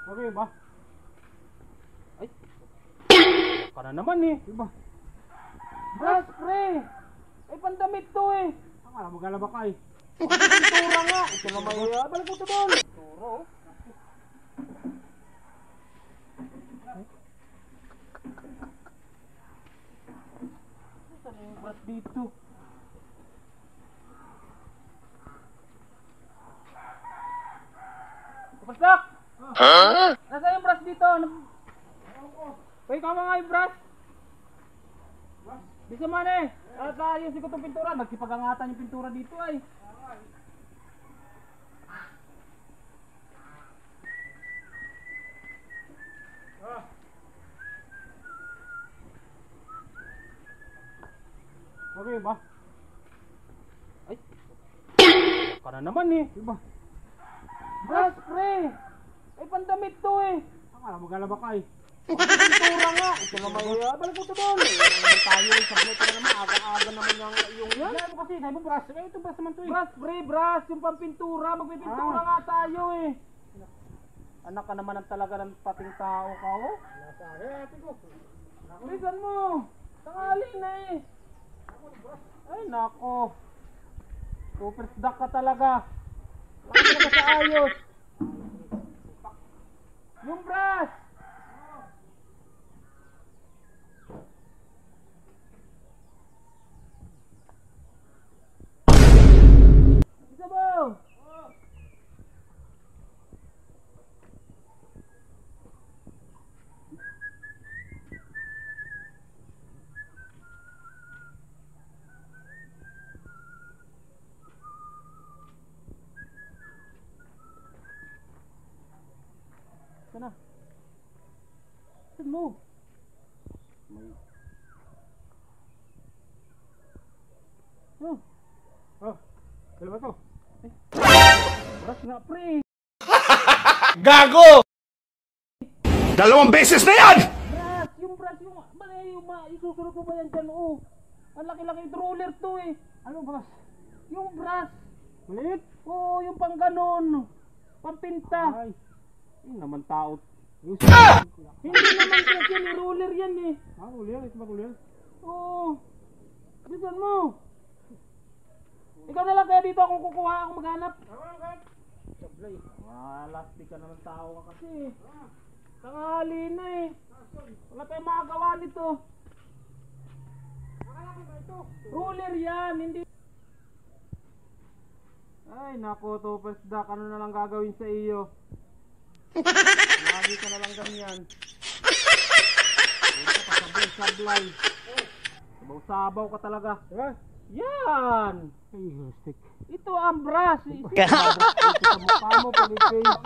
Okay ba? Ay. Para naman eh. Diba? Bras, pre. Ay, pandamit to eh. Akala maglalaba ka eh. Pintura nga. Ito na may balik mo ito doon. Turo. Saan yung bras dito? Kapasdak! Huh? Nasaan yung brush dito? Pwede ka mga yung brush? Bisa man eh! At ayusin ko itong pintura. Nagsipagangatan yung pintura dito ay. Okay ba? Ay! Para naman eh! Diba? Bras, pre! Ay, pandamit to eh! Akala maglalaba ka eh. Pintura nga! Ito na may balik mo ito doon! Tayo eh, sabi ko naman, aga-aga naman yung yan. Hindi mo kasi, sabi mo bras, ito bras naman to eh. Bras, pre, bras! Yung pampintura, magpipintura nga tayo eh. Anak ka naman talaga ng pating tao ka oh. Nasa ate ko. Bisan mo! Tangali na eh! Ay, nako! Super duck ka talaga! Laki talaga sa ayos! Yung brush! Isa mo! Sana? Saan mo? Oh. Oh. Dalawa to. Eh. Brush nga pre. Gago! Dalawang beses na yan! Brush! Yung brush yung... Isusunod ko ba yan dyan? Oh. Ang laki-laki roller to eh. Ano brush? Yung brush. Ulit? Oo, yung pang ganon. Pampinta. Ay. Yung naman tao. Ah! Hindi naman kasi yan, roller yan eh. Ah, roller? Ito ba roller? Oo. Bisan mo. Ikaw na lang kaya dito akong kukuha akong maghanap. Sablay. Lastik ka naman tao ka kasi. Tanghali na eh. Wala tayong makagawa nito. Roller yan, hindi. Ay nako, Topers Duck, ano na lang gagawin sa iyo? Lagi ka na lang ganyan. Puro ka sablay. Sabaw-sabaw ka talaga. Yan! Ay, stick. Ito ang brush. Ito ang brush. Ito sa mukha mo pag-i-face.